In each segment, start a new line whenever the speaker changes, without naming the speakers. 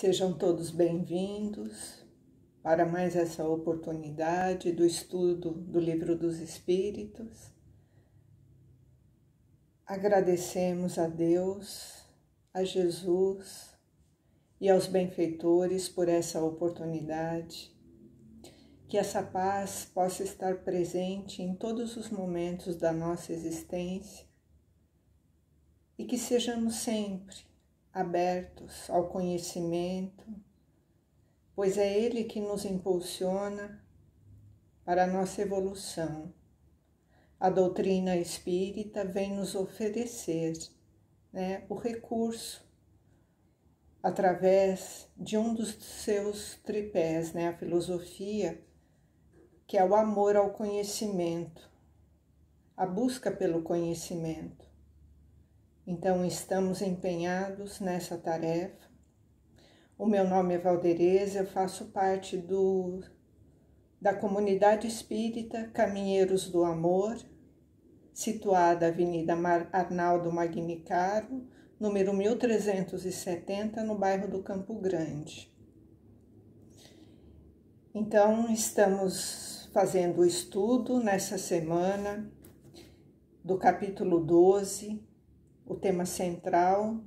Sejam todos bem-vindos para mais essa oportunidade do estudo do Livro dos Espíritos. Agradecemos a Deus, a Jesus e aos benfeitores por essa oportunidade. Que essa paz possa estar presente em todos os momentos da nossa existência e que sejamos sempre abertos ao conhecimento, pois é ele que nos impulsiona para a nossa evolução. A doutrina espírita vem nos oferecer, o recurso através de um dos seus tripés, a filosofia, que é o amor ao conhecimento, a busca pelo conhecimento. Então, estamos empenhados nessa tarefa. O meu nome é Valdereza, eu faço parte da comunidade espírita Caminheiros do Amor, situada na Avenida Arnaldo Magnicaro, número 1370, no bairro do Campo Grande. Então, estamos fazendo o estudo nessa semana do capítulo 12, o tema central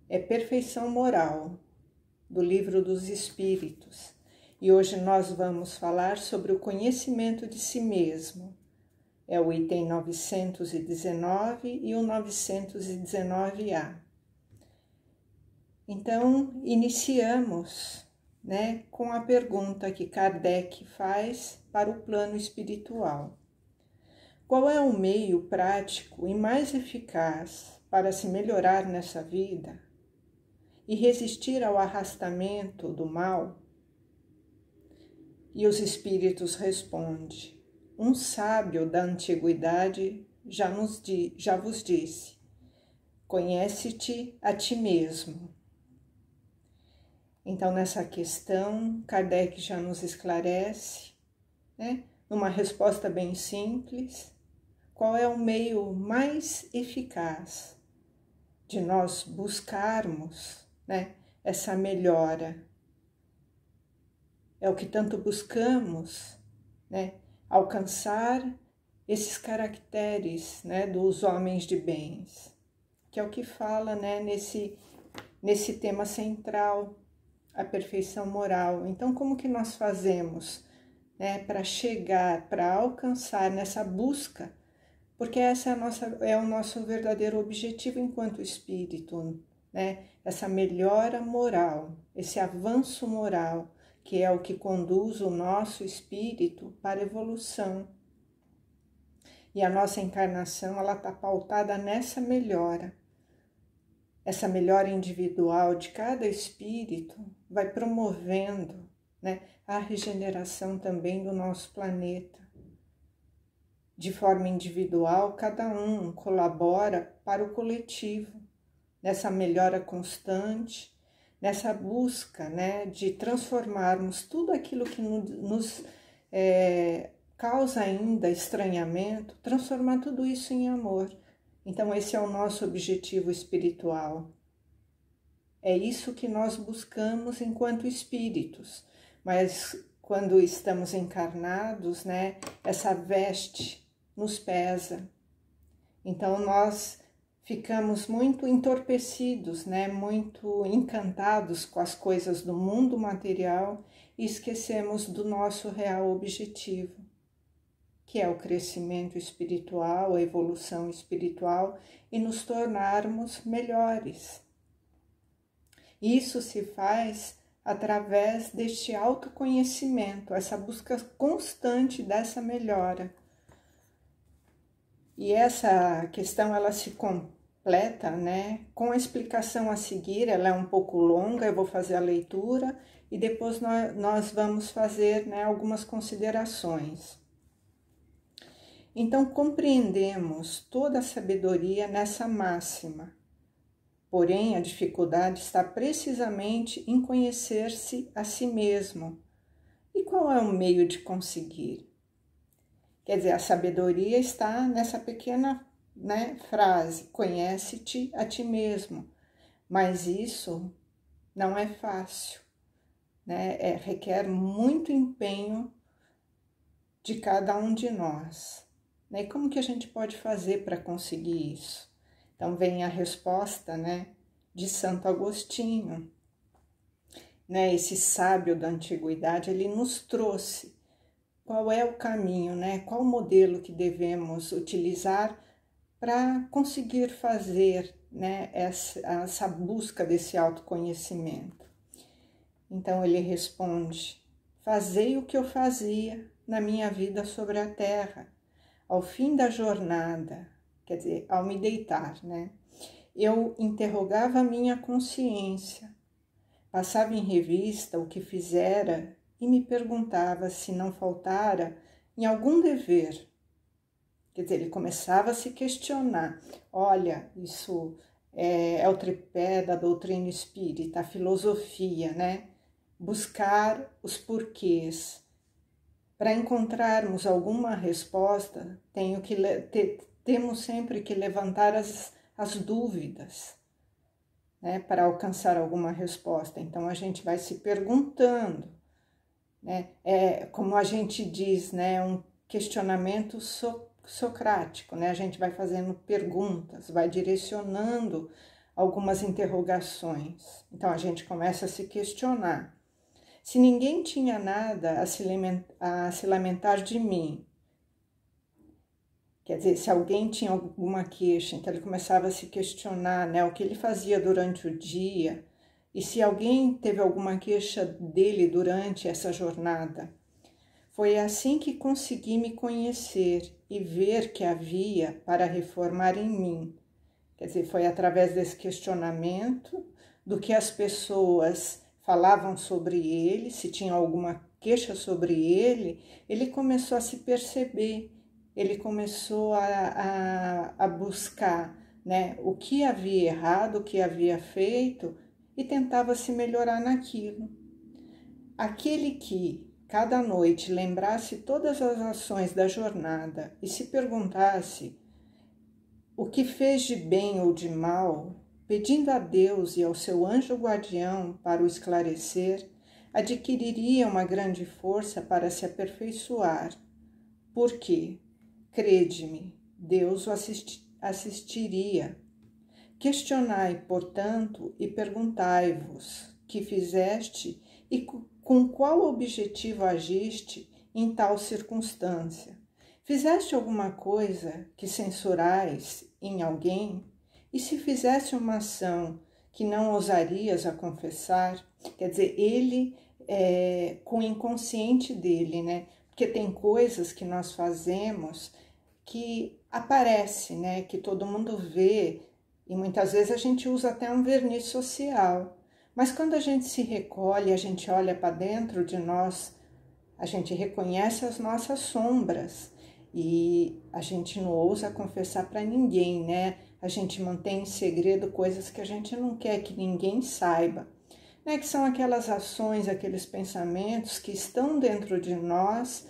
é Perfeição Moral, do Livro dos Espíritos. E hoje nós vamos falar sobre o conhecimento de si mesmo. É o item 919 e o 919A. Então, iniciamos, com a pergunta que Kardec faz para o plano espiritual. Qual é o meio prático e mais eficaz para se melhorar nessa vida e resistir ao arrastamento do mal? E os espíritos respondem: um sábio da antiguidade já vos disse: conhece-te a ti mesmo. Então, nessa questão, Kardec já nos esclarece, numa resposta bem simples, qual é o meio mais eficaz de nós buscarmos, essa melhora. É o que tanto buscamos, alcançar esses caracteres, dos homens de bens, que é o que fala, nesse tema central, a perfeição moral. Então, como que nós fazemos, para chegar, para alcançar nessa busca? Porque essa é o nosso verdadeiro objetivo enquanto espírito, essa melhora moral, esse avanço moral, que é o que conduz o nosso espírito para a evolução. E a nossa encarnação, ela está pautada nessa melhora. Essa melhora individual de cada espírito vai promovendo, a regeneração também do nosso planeta. De forma individual, cada um colabora para o coletivo, nessa melhora constante, nessa busca, de transformarmos tudo aquilo que nos causa ainda estranhamento, transformar tudo isso em amor. Então, esse é o nosso objetivo espiritual. É isso que nós buscamos enquanto espíritos, mas quando estamos encarnados, essa veste nos pesa. Então, nós ficamos muito entorpecidos, muito encantados com as coisas do mundo material e esquecemos do nosso real objetivo, que é o crescimento espiritual, a evolução espiritual e nos tornarmos melhores. Isso se faz através deste autoconhecimento, essa busca constante dessa melhora. E essa questão, ela se completa, com a explicação a seguir. Ela é um pouco longa, eu vou fazer a leitura e depois nós vamos fazer, algumas considerações. Então, compreendemos toda a sabedoria nessa máxima. Porém, a dificuldade está precisamente em conhecer-se a si mesmo. E qual é o meio de conseguir? Quer dizer, a sabedoria está nessa pequena frase, conhece-te a ti mesmo. Mas isso não é fácil, né? Requer muito empenho de cada um de nós, né? E como que a gente pode fazer para conseguir isso? Então vem a resposta, né, de Santo Agostinho, né? Esse sábio da antiguidade, ele nos trouxe qual é o caminho, né? Qual o modelo que devemos utilizar para conseguir fazer, né, essa busca desse autoconhecimento. Então ele responde: fazei o que eu fazia na minha vida sobre a terra. Ao fim da jornada, quer dizer, ao me deitar, né, eu interrogava a minha consciência, passava em revista o que fizera e me perguntava se não faltara em algum dever. Quer dizer, ele começava a se questionar. Olha, isso é o tripé da doutrina espírita, a filosofia, né? Buscar os porquês. Para encontrarmos alguma resposta, temos sempre que levantar as dúvidas, né? Para alcançar alguma resposta. Então, a gente vai se perguntando, né? Como a gente diz, né? Um questionamento socrático, né? A gente vai fazendo perguntas, vai direcionando algumas interrogações. Então a gente começa a se questionar. Se ninguém tinha nada a se lamentar de mim, quer dizer, se alguém tinha alguma queixa, então ele começava a se questionar, né, o que ele fazia durante o dia, e se alguém teve alguma queixa dele durante essa jornada. Foi assim que consegui me conhecer e ver que havia para reformar em mim. Quer dizer, foi através desse questionamento, do que as pessoas falavam sobre ele, se tinha alguma queixa sobre ele começou a se perceber, ele começou a buscar, né, o que havia errado, o que havia feito e tentava se melhorar naquilo. Aquele que cada noite lembrasse todas as ações da jornada e se perguntasse o que fez de bem ou de mal, pedindo a Deus e ao seu anjo guardião para o esclarecer, adquiriria uma grande força para se aperfeiçoar. Porque, crede-me, Deus o assistiria. Questionai, portanto, e perguntai-vos que fizeste e com qual objetivo agiste em tal circunstância. Fizeste alguma coisa que censurais em alguém? E se fizeste uma ação que não ousarias a confessar? Quer dizer, ele com o inconsciente dele, né? Porque tem coisas que nós fazemos que aparece, né? Que todo mundo vê, e muitas vezes a gente usa até um verniz social. Mas quando a gente se recolhe, a gente olha para dentro de nós, a gente reconhece as nossas sombras e a gente não ousa confessar para ninguém, né? A gente mantém em segredo coisas que a gente não quer que ninguém saiba, né? Que são aquelas ações, aqueles pensamentos que estão dentro de nós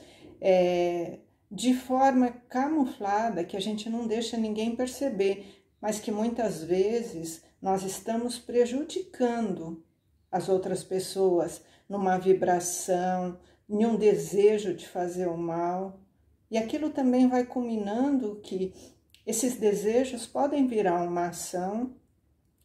de forma camuflada, que a gente não deixa ninguém perceber, mas que muitas vezes nós estamos prejudicando as outras pessoas numa vibração, em um desejo de fazer o mal. E aquilo também vai culminando que esses desejos podem virar uma ação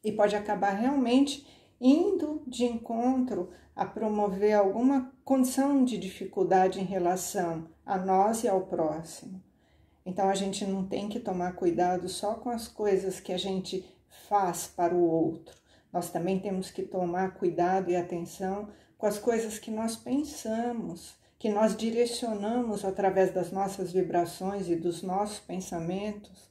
e pode acabar realmente indo de encontro a promover alguma condição de dificuldade em relação a nós e ao próximo. Então a gente não tem que tomar cuidado só com as coisas que a gente faz para o outro. Nós também temos que tomar cuidado e atenção com as coisas que nós pensamos, que nós direcionamos através das nossas vibrações e dos nossos pensamentos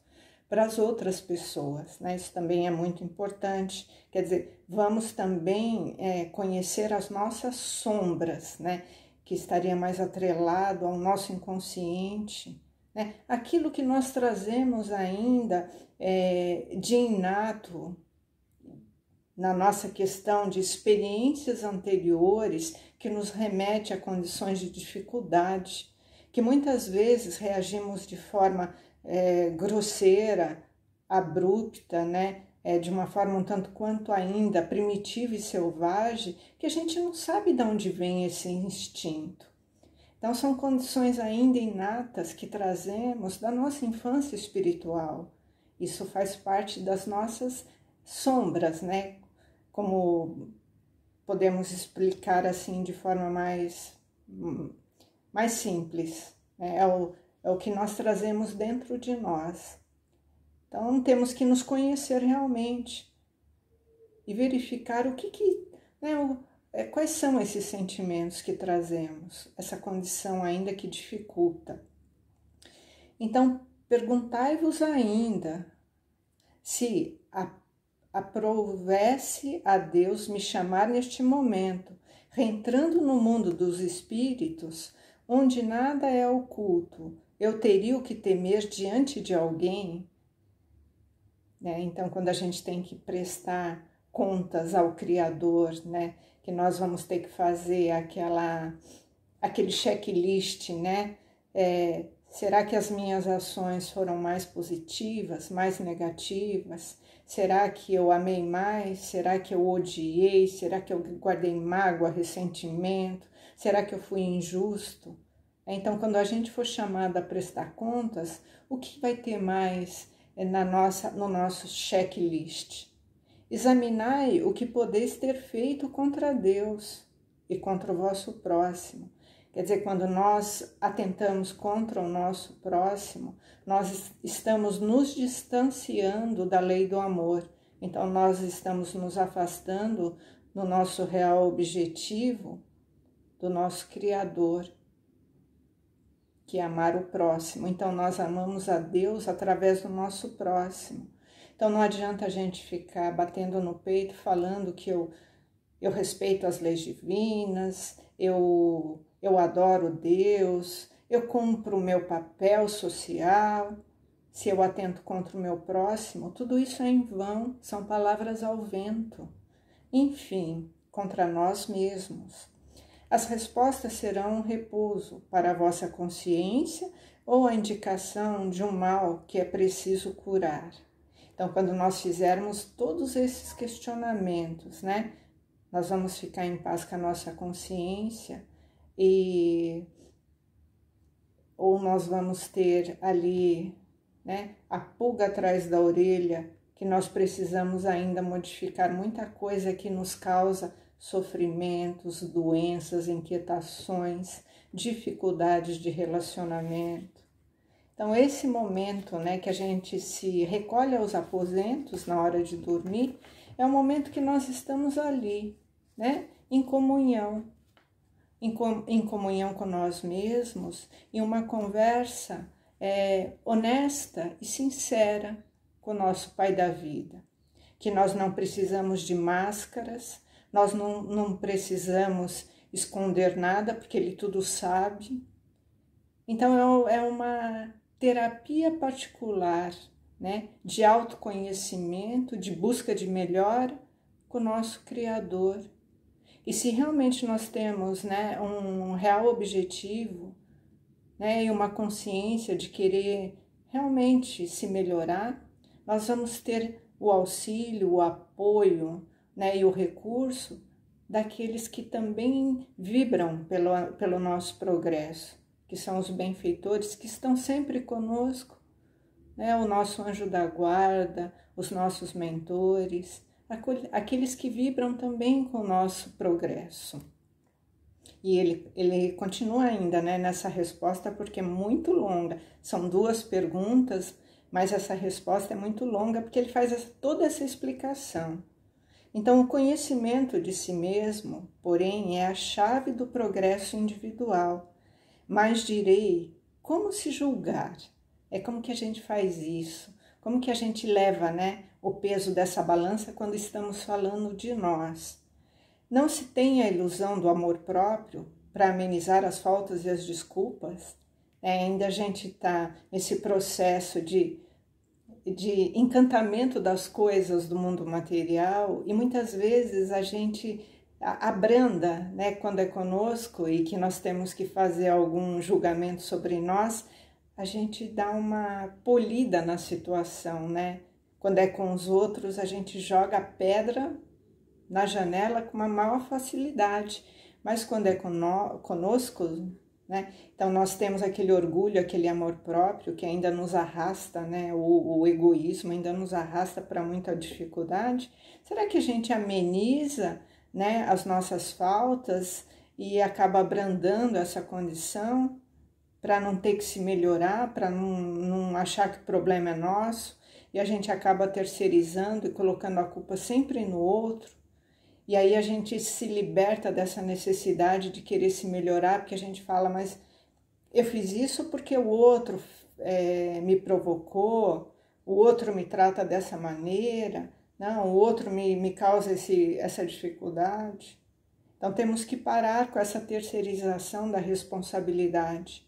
para as outras pessoas, né? Isso também é muito importante. Quer dizer, vamos também conhecer as nossas sombras, né? Que estaria mais atrelado ao nosso inconsciente, né? Aquilo que nós trazemos ainda de inato na nossa questão de experiências anteriores que nos remete a condições de dificuldade, que muitas vezes reagimos de forma grosseira, abrupta, né? de uma forma um tanto quanto ainda primitiva e selvagem, que a gente não sabe de onde vem esse instinto. Então são condições ainda inatas que trazemos da nossa infância espiritual. Isso faz parte das nossas sombras, né? Como podemos explicar assim de forma mais simples, né? É o que nós trazemos dentro de nós. Então temos que nos conhecer realmente e verificar quais são esses sentimentos que trazemos, essa condição ainda que dificulta. Então perguntai-vos ainda se aprovesse a Deus me chamar neste momento, reentrando no mundo dos espíritos, onde nada é oculto, eu teria o que temer diante de alguém? Né? Então, quando a gente tem que prestar contas ao Criador, né? Que nós vamos ter que fazer aquele checklist, né? Será que as minhas ações foram mais positivas, mais negativas? Será que eu amei mais? Será que eu odiei? Será que eu guardei mágoa, ressentimento? Será que eu fui injusto? Então, quando a gente for chamado a prestar contas, o que vai ter mais no nosso checklist? Examinai o que podeis ter feito contra Deus e contra o vosso próximo. Quer dizer, quando nós atentamos contra o nosso próximo, nós estamos nos distanciando da lei do amor. Então, nós estamos nos afastando do nosso real objetivo, do nosso Criador, que é amar o próximo. Então, nós amamos a Deus através do nosso próximo. Então, não adianta a gente ficar batendo no peito, falando que eu respeito as leis divinas, eu adoro Deus, eu cumpro o meu papel social, se eu atento contra o meu próximo, tudo isso é em vão, são palavras ao vento. Enfim, contra nós mesmos. As respostas serão um repouso para a vossa consciência ou a indicação de um mal que é preciso curar. Então, quando nós fizermos todos esses questionamentos, né, nós vamos ficar em paz com a nossa consciência ou nós vamos ter ali, né, a pulga atrás da orelha, que nós precisamos ainda modificar muita coisa que nos causa sofrimentos, doenças, inquietações, dificuldades de relacionamento. Então, esse momento, né, que a gente se recolhe aos aposentos na hora de dormir, é o momento que nós estamos ali, né, em comunhão com nós mesmos, em uma conversa honesta e sincera com o nosso Pai da vida, que nós não precisamos de máscaras, nós não precisamos esconder nada, porque Ele tudo sabe. Então é uma terapia particular, né, de autoconhecimento, de busca de melhora com o nosso Criador. E se realmente nós temos, né, um real objetivo, né, e uma consciência de querer realmente se melhorar, nós vamos ter o auxílio, o apoio, né, e o recurso daqueles que também vibram pelo nosso progresso, que são os benfeitores que estão sempre conosco, né, o nosso anjo da guarda, os nossos mentores, aqueles que vibram também com o nosso progresso. E ele continua ainda, né, nessa resposta, porque é muito longa. São 2 perguntas, mas essa resposta é muito longa, porque ele faz toda essa explicação. Então, o conhecimento de si mesmo, porém, é a chave do progresso individual. Mas direi, como se julgar? Como que a gente faz isso? Como que a gente leva, né, o peso dessa balança quando estamos falando de nós? Não se tem a ilusão do amor próprio para amenizar as faltas e as desculpas. Ainda a gente está nesse processo de encantamento das coisas do mundo material e muitas vezes a gente abranda, né, quando é conosco e que nós temos que fazer algum julgamento sobre nós, a gente dá uma polida na situação, né? Quando é com os outros, a gente joga a pedra na janela com uma maior facilidade, mas quando é conosco, né? Então nós temos aquele orgulho, aquele amor próprio que ainda nos arrasta, né? O egoísmo ainda nos arrasta para muita dificuldade. Será que a gente ameniza, né, as nossas faltas e acaba abrandando essa condição para não ter que se melhorar, para não achar que o problema é nosso, e a gente acaba terceirizando e colocando a culpa sempre no outro? E aí a gente se liberta dessa necessidade de querer se melhorar, porque a gente fala, mas eu fiz isso porque o outro me provocou, o outro me trata dessa maneira, não, o outro me causa essa dificuldade. Então temos que parar com essa terceirização da responsabilidade,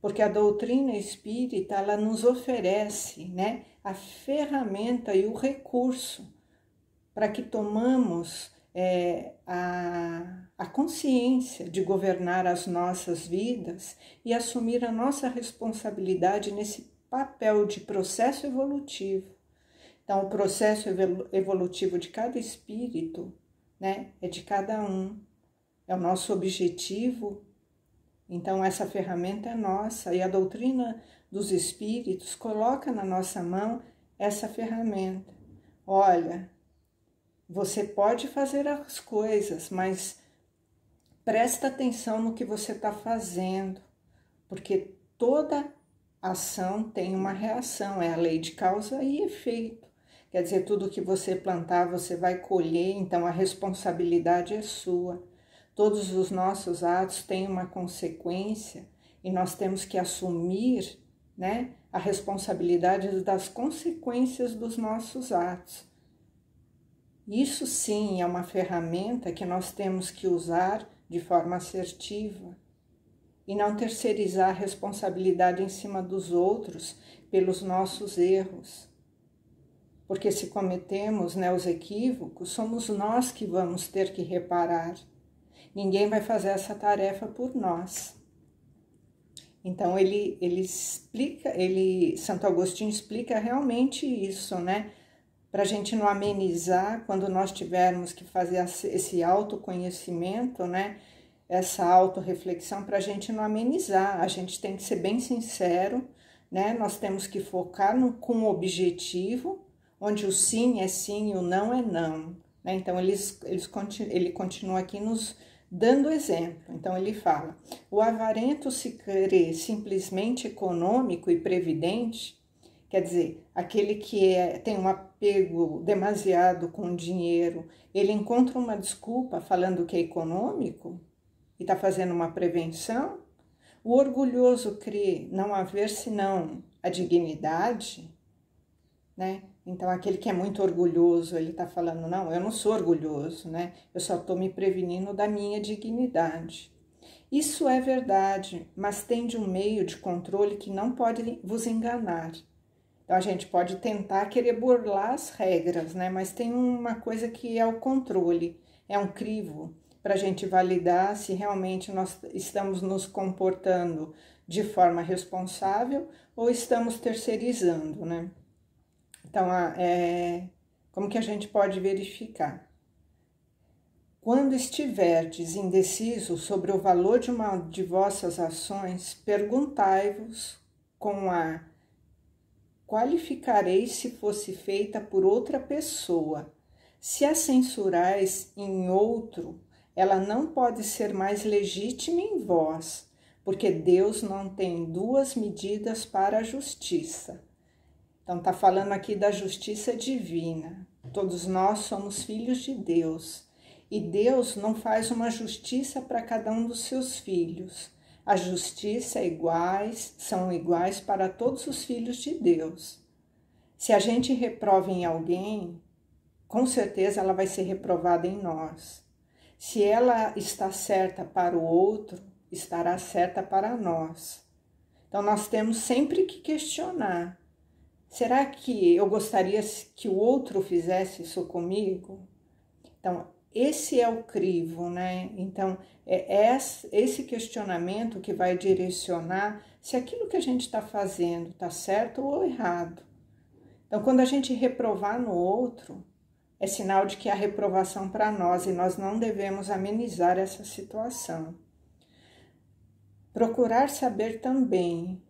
porque a doutrina espírita, ela nos oferece, né, a ferramenta e o recurso para que tomamos a consciência de governar as nossas vidas e assumir a nossa responsabilidade nesse papel de processo evolutivo. Então, o processo evolutivo de cada espírito, né, é de cada um, é o nosso objetivo. Então, essa ferramenta é nossa, e a doutrina dos espíritos coloca na nossa mão essa ferramenta. Olha, você pode fazer as coisas, mas presta atenção no que você está fazendo, porque toda ação tem uma reação, é a lei de causa e efeito. Quer dizer, tudo que você plantar, você vai colher, então a responsabilidade é sua. Todos os nossos atos têm uma consequência e nós temos que assumir, né, a responsabilidade das consequências dos nossos atos. Isso sim é uma ferramenta que nós temos que usar de forma assertiva e não terceirizar a responsabilidade em cima dos outros pelos nossos erros. Porque se cometemos, né, os equívocos, somos nós que vamos ter que reparar. Ninguém vai fazer essa tarefa por nós. Então Santo Agostinho explica realmente isso, né? Para a gente não amenizar quando nós tivermos que fazer esse autoconhecimento, né? Essa autorreflexão, para a gente não amenizar. A gente tem que ser bem sincero, né? Nós temos que focar com um objetivo, onde o sim é sim e o não é não, né? Então ele continua aqui nos dando exemplo. Então ele fala: o avarento se crê simplesmente econômico e previdente, quer dizer, aquele que tem um apego demasiado com o dinheiro, ele encontra uma desculpa falando que é econômico e está fazendo uma prevenção. O orgulhoso crê não haver senão a dignidade, né? Então, aquele que é muito orgulhoso, ele está falando, não, eu não sou orgulhoso, né? Eu só estou me prevenindo da minha dignidade. Isso é verdade, mas tem de um meio de controle que não pode vos enganar. Então, a gente pode tentar querer burlar as regras, né? Mas tem uma coisa que é o controle, é um crivo para a gente validar se realmente nós estamos nos comportando de forma responsável ou estamos terceirizando, né? Então, como que a gente pode verificar? Quando estiverdes indeciso sobre o valor de uma de vossas ações, perguntai-vos com a qualificarei se fosse feita por outra pessoa. Se a censurais em outro, ela não pode ser mais legítima em vós, porque Deus não tem duas medidas para a justiça. Então, está falando aqui da justiça divina. Todos nós somos filhos de Deus. E Deus não faz uma justiça para cada um dos seus filhos. A justiça são iguais para todos os filhos de Deus. Se a gente reprova em alguém, com certeza ela vai ser reprovada em nós. Se ela está certa para o outro, estará certa para nós. Então, nós temos sempre que questionar. Será que eu gostaria que o outro fizesse isso comigo? Então, esse é o crivo, né? Então, é esse questionamento que vai direcionar se aquilo que a gente está fazendo está certo ou errado. Então, quando a gente reprovar no outro, é sinal de que há reprovação para nós e nós não devemos amenizar essa situação. Procurar saber também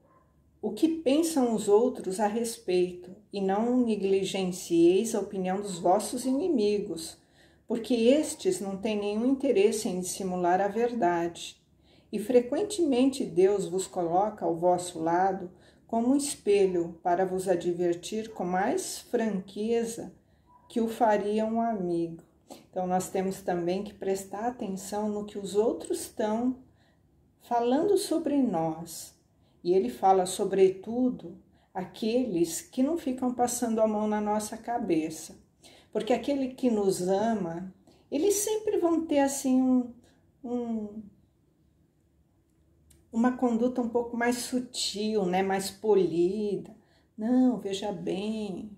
o que pensam os outros a respeito e não negligencieis a opinião dos vossos inimigos, porque estes não têm nenhum interesse em dissimular a verdade. E frequentemente Deus vos coloca ao vosso lado como um espelho para vos advertir com mais franqueza que o faria um amigo. Então nós temos também que prestar atenção no que os outros estão falando sobre nós. E ele fala, sobretudo, aqueles que não ficam passando a mão na nossa cabeça. Porque aquele que nos ama, eles sempre vão ter assim uma conduta um pouco mais sutil, né? Mais polida. Não, veja bem,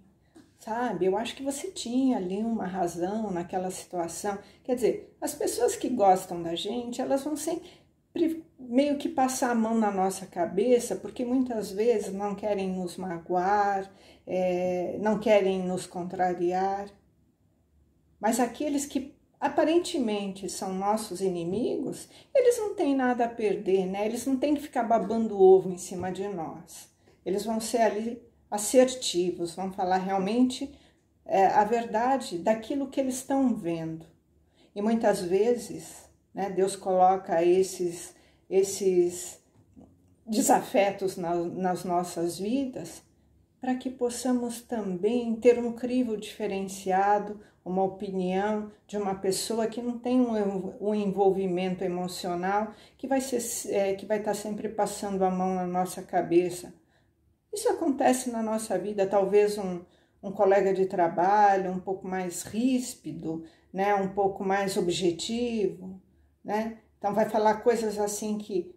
sabe? Eu acho que você tinha ali uma razão naquela situação. Quer dizer, as pessoas que gostam da gente, elas vão sempre meio que passar a mão na nossa cabeça, porque muitas vezes não querem nos magoar, não querem nos contrariar. Mas aqueles que aparentemente são nossos inimigos, eles não têm nada a perder, né? Eles não têm que ficar babando ovo em cima de nós. Eles vão ser ali assertivos, vão falar realmente a verdade daquilo que eles estão vendo. E muitas vezes, né, Deus coloca esses desafetos nas nossas vidas para que possamos também ter um crivo diferenciado, uma opinião de uma pessoa que não tem um envolvimento emocional, que vai estar sempre passando a mão na nossa cabeça. Isso acontece na nossa vida, talvez um colega de trabalho um pouco mais ríspido, né, um pouco mais objetivo, né? Então vai falar coisas assim que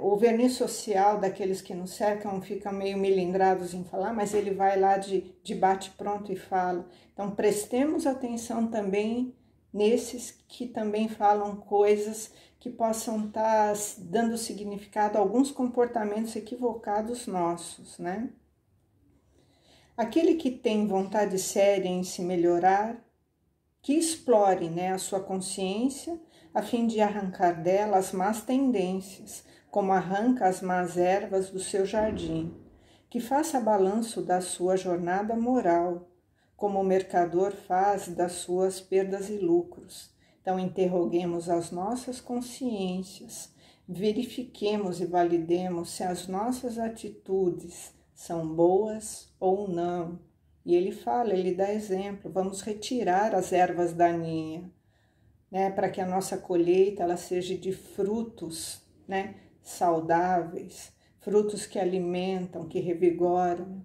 o verniz social daqueles que nos cercam fica meio melindrados em falar, mas ele vai lá de bate-pronto e fala. Então prestemos atenção também nesses que também falam coisas que possam estar dando significado a alguns comportamentos equivocados nossos, né? Aquele que tem vontade séria em se melhorar, que explore, né, a sua consciência a fim de arrancar dela as más tendências, como arranca as más ervas do seu jardim, que faça balanço da sua jornada moral, como o mercador faz das suas perdas e lucros. Então interroguemos as nossas consciências, verifiquemos e validemos se as nossas atitudes são boas ou não. E ele fala, ele dá exemplo, vamos retirar as ervas daninhas, né, para que a nossa colheita ela seja de frutos, né, saudáveis, frutos que alimentam, que revigoram.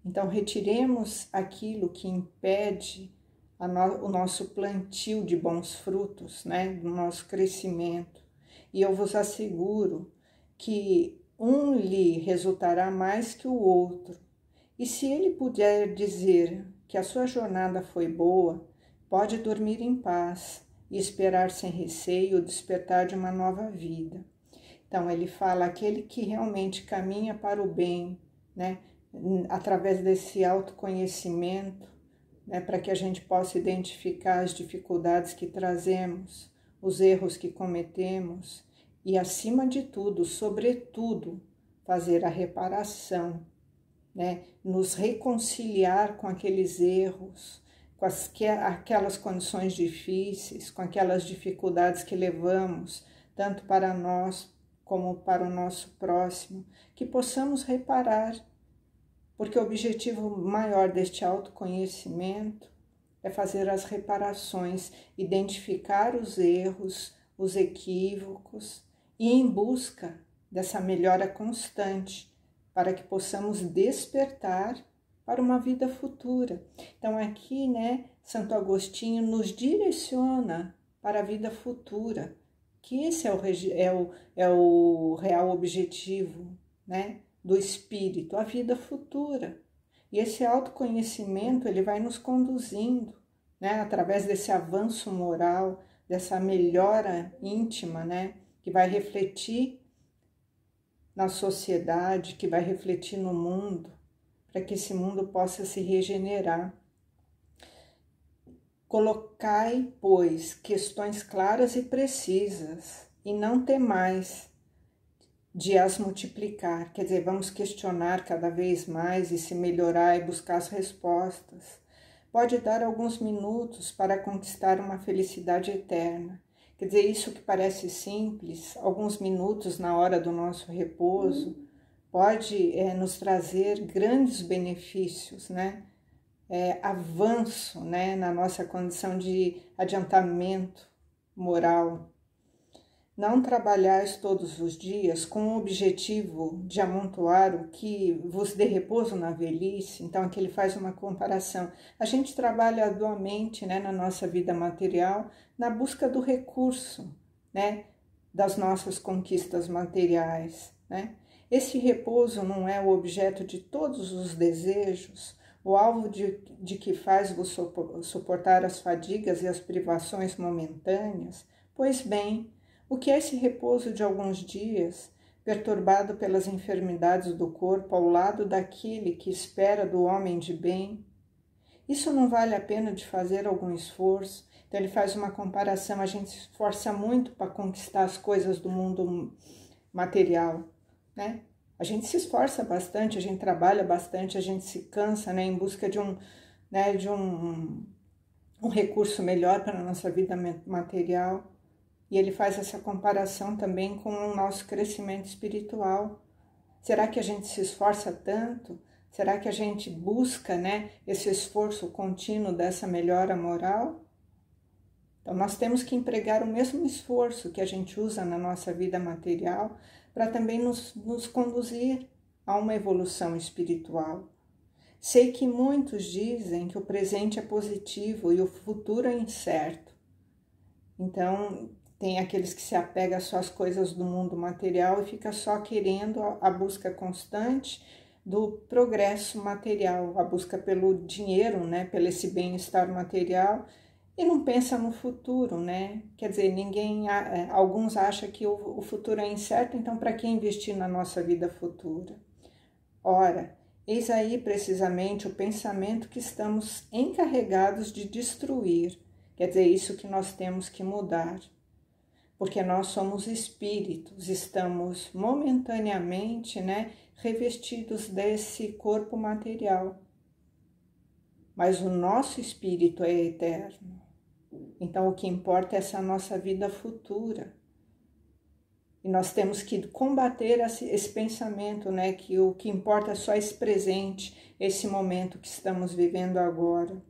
Então retiremos aquilo que impede o nosso plantio de bons frutos, né, do nosso crescimento. E eu vos asseguro que um lhe resultará mais que o outro. E se ele puder dizer que a sua jornada foi boa, pode dormir em paz e esperar sem receio o despertar de uma nova vida. Então ele fala, aquele que realmente caminha para o bem, né, através desse autoconhecimento, né, para que a gente possa identificar as dificuldades que trazemos, os erros que cometemos e, acima de tudo, sobretudo, fazer a reparação, né, nos reconciliar com aqueles erros, com aquelas condições difíceis, com aquelas dificuldades que levamos, tanto para nós como para o nosso próximo, que possamos reparar, porque o objetivo maior deste autoconhecimento é fazer as reparações, identificar os erros, os equívocos e ir em busca dessa melhora constante, para que possamos despertar para uma vida futura. Então aqui, né, Santo Agostinho nos direciona para a vida futura, que esse é o real objetivo, né, do espírito, a vida futura. E esse autoconhecimento, ele vai nos conduzindo, né, através desse avanço moral, dessa melhora íntima, né, que vai refletir na sociedade, que vai refletir no mundo, para que esse mundo possa se regenerar. Colocai, pois, questões claras e precisas, e não temais de as multiplicar. Quer dizer, vamos questionar cada vez mais e se melhorar e buscar as respostas. Pode dar alguns minutos para conquistar uma felicidade eterna. Quer dizer, isso que parece simples, alguns minutos na hora do nosso repouso, pode nos trazer grandes benefícios, né? Avanço, né, na nossa condição de adiantamento moral. Não trabalhais todos os dias com o objetivo de amontoar o que vos dê repouso na velhice. Então aqui ele faz uma comparação. A gente trabalha arduamente, né, na nossa vida material na busca do recurso, né, das nossas conquistas materiais, né? Esse repouso não é o objeto de todos os desejos, o alvo de que faz-vos suportar as fadigas e as privações momentâneas? Pois bem, o que é esse repouso de alguns dias, perturbado pelas enfermidades do corpo ao lado daquele que espera do homem de bem? Isso não vale a pena de fazer algum esforço? Então ele faz uma comparação, a gente se esforça muito para conquistar as coisas do mundo material, né? A gente se esforça bastante, a gente trabalha bastante, a gente se cansa, né, em busca de um recurso melhor para a nossa vida material. E ele faz essa comparação também com o nosso crescimento espiritual. Será que a gente se esforça tanto? Será que a gente busca, né, esse esforço contínuo dessa melhora moral? Então, nós temos que empregar o mesmo esforço que a gente usa na nossa vida material para também nos conduzir a uma evolução espiritual. Sei que muitos dizem que o presente é positivo e o futuro é incerto. Então, tem aqueles que se apegam às suas coisas do mundo material e fica só querendo a busca constante do progresso material, a busca pelo dinheiro, né, pelo esse bem-estar material, e não pensa no futuro, né? Quer dizer, alguns acham que o futuro é incerto, então para que investir na nossa vida futura? Ora, eis aí precisamente o pensamento que estamos encarregados de destruir. Quer dizer, isso que nós temos que mudar. Porque nós somos espíritos, estamos momentaneamente, né, revestidos desse corpo material. Mas o nosso espírito é eterno. Então, o que importa é essa nossa vida futura. E nós temos que combater esse pensamento, né, que o que importa é só esse presente, esse momento que estamos vivendo agora.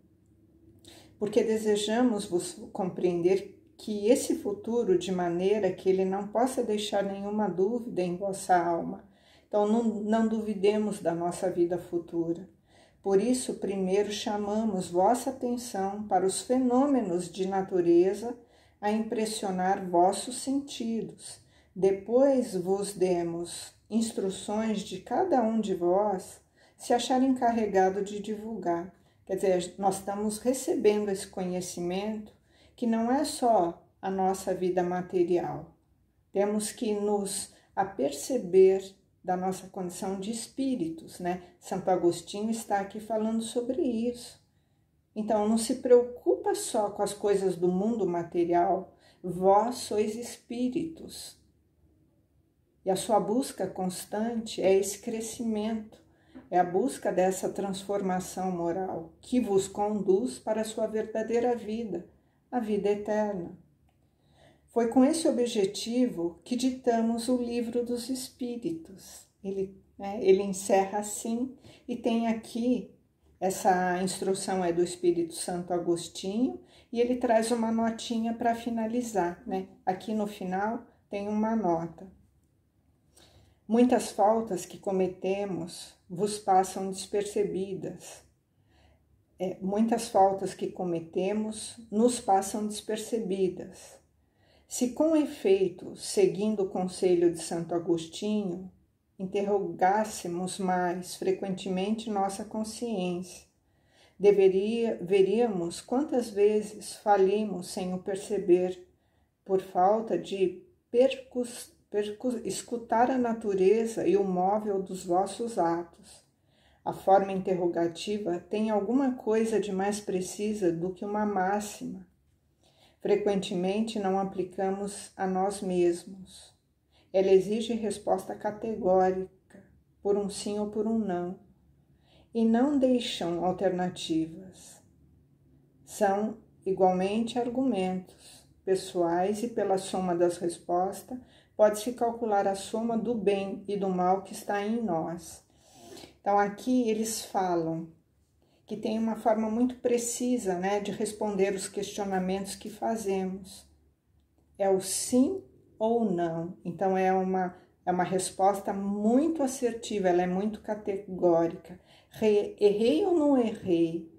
Porque desejamos vos compreender que esse futuro, de maneira que ele não possa deixar nenhuma dúvida em vossa alma. Então, não duvidemos da nossa vida futura. Por isso, primeiro chamamos vossa atenção para os fenômenos de natureza a impressionar vossos sentidos. Depois vos demos instruções de cada um de vós se achar encarregado de divulgar. Quer dizer, nós estamos recebendo esse conhecimento que não é só a nossa vida material. Temos que nos aperceber da nossa condição de espíritos, né? Santo Agostinho está aqui falando sobre isso. Então, não se preocupa só com as coisas do mundo material, vós sois espíritos. E a sua busca constante é esse crescimento, é a busca dessa transformação moral que vos conduz para a sua verdadeira vida, a vida eterna. Foi com esse objetivo que ditamos o Livro dos Espíritos. Ele encerra assim e tem aqui, essa instrução é do Espírito Santo Agostinho e ele traz uma notinha para finalizar, né? Aqui no final tem uma nota. Muitas faltas que cometemos vos passam despercebidas. Muitas faltas que cometemos nos passam despercebidas. Se com efeito, seguindo o conselho de Santo Agostinho, interrogássemos mais frequentemente nossa consciência, veríamos quantas vezes falimos sem o perceber, por falta de escutar a natureza e o móvel dos vossos atos. a forma interrogativa tem alguma coisa de mais precisa do que uma máxima. Frequentemente não aplicamos a nós mesmos. Ela exige resposta categórica, por um sim ou por um não, e não deixam alternativas. São igualmente argumentos pessoais e pela soma das respostas pode-se calcular a soma do bem e do mal que está em nós. Então aqui eles falam que tem uma forma muito precisa, né, de responder os questionamentos que fazemos. É o sim ou não. Então é uma resposta muito assertiva, ela é muito categórica. Errei ou não errei?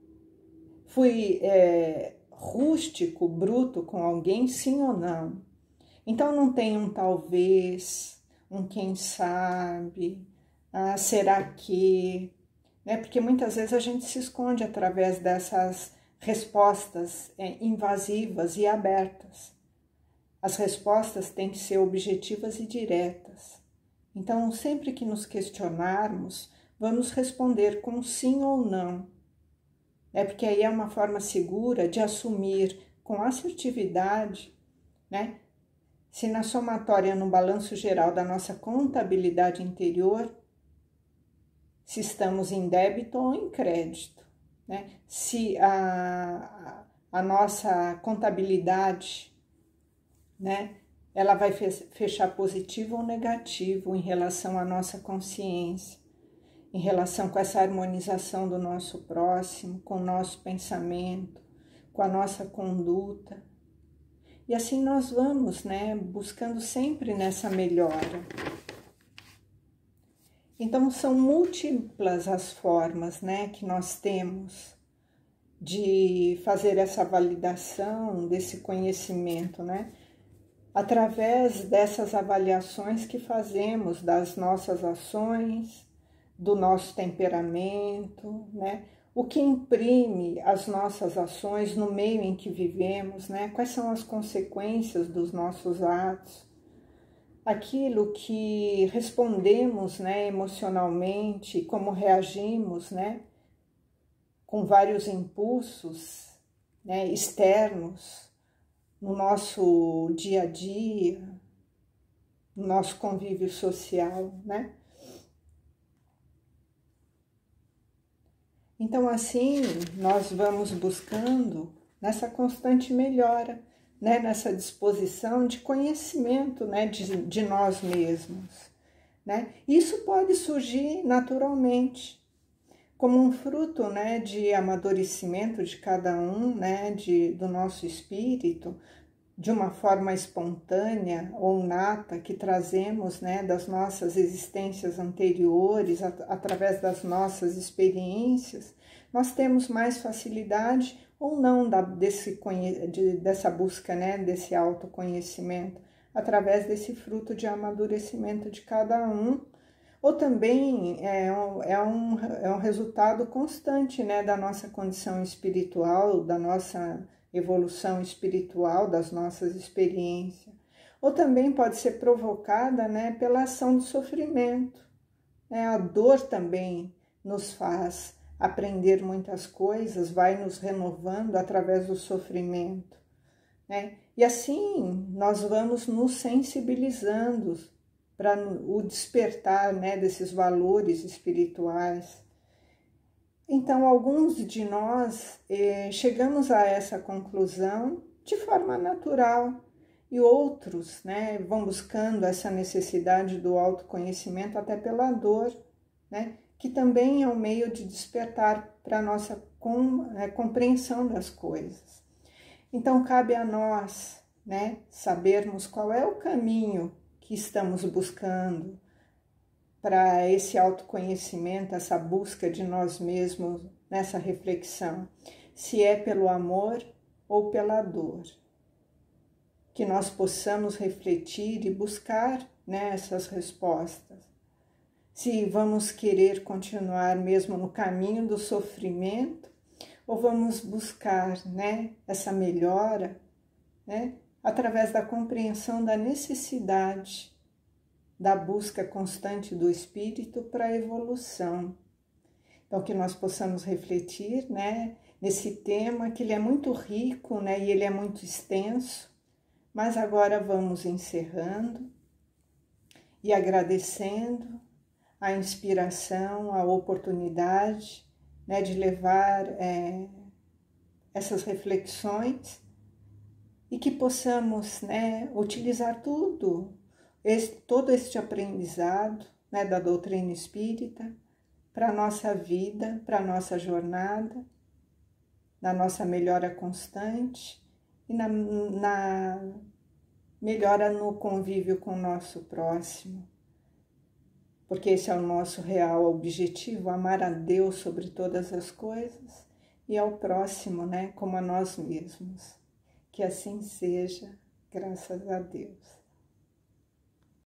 Fui rústico, bruto com alguém, sim ou não? Então não tem um talvez, um quem sabe, será que, né? Porque muitas vezes a gente se esconde através dessas respostas invasivas e abertas. As respostas têm que ser objetivas e diretas. Então, sempre que nos questionarmos, vamos responder com sim ou não. Porque aí é uma forma segura de assumir com assertividade, né? Se na somatória, no balanço geral da nossa contabilidade interior, se estamos em débito ou em crédito, né? Se a nossa contabilidade, né, ela vai fechar positivo ou negativo em relação à nossa consciência, em relação com essa harmonização do nosso próximo, com o nosso pensamento, com a nossa conduta. E assim nós vamos, né, buscando sempre nessa melhora. Então são múltiplas as formas, né, que nós temos de fazer essa validação desse conhecimento, né? Através dessas avaliações que fazemos das nossas ações, do nosso temperamento, né? O que imprime as nossas ações no meio em que vivemos, né? Quais são as consequências dos nossos atos? Aquilo que respondemos, né, emocionalmente, como reagimos, né? Com vários impulsos, né, externos no nosso dia a dia, no nosso convívio social, né? Então, assim, nós vamos buscando nessa constante melhora, né? Nessa disposição de conhecimento, né? de nós mesmos, né? Isso pode surgir naturalmente, como um fruto, né, de amadurecimento de cada um, né, do nosso espírito, de uma forma espontânea ou nata que trazemos, né, das nossas existências anteriores, através das nossas experiências, nós temos mais facilidade ou não dessa busca, né, desse autoconhecimento, através desse fruto de amadurecimento de cada um. Ou também é um resultado constante, né, da nossa condição espiritual, da nossa evolução espiritual, das nossas experiências. Ou também pode ser provocada, né, pela ação do sofrimento. A dor também nos faz aprender muitas coisas, vai nos renovando através do sofrimento, né? E assim nós vamos nos sensibilizando para o despertar, né, desses valores espirituais. Então, alguns de nós chegamos a essa conclusão de forma natural e outros, né, vão buscando essa necessidade do autoconhecimento até pela dor, né, que também é um meio de despertar para a nossa compreensão das coisas. Então, cabe a nós, né, sabermos qual é o caminho que estamos buscando para esse autoconhecimento, essa busca de nós mesmos nessa reflexão, se é pelo amor ou pela dor. Que nós possamos refletir e buscar, né, essas respostas. Se vamos querer continuar mesmo no caminho do sofrimento ou vamos buscar, né, essa melhora, né, através da compreensão da necessidade da busca constante do espírito para a evolução. Então, que nós possamos refletir, né, nesse tema, que ele é muito rico, né, e ele é muito extenso, mas agora vamos encerrando e agradecendo a inspiração, a oportunidade, né, de levar essas reflexões e que possamos, né, utilizar todo este aprendizado, né, da doutrina espírita para a nossa vida, para a nossa jornada, na nossa melhora constante e na melhora no convívio com o nosso próximo. Porque esse é o nosso real objetivo, amar a Deus sobre todas as coisas e ao próximo, né, como a nós mesmos. Que assim seja, graças a Deus.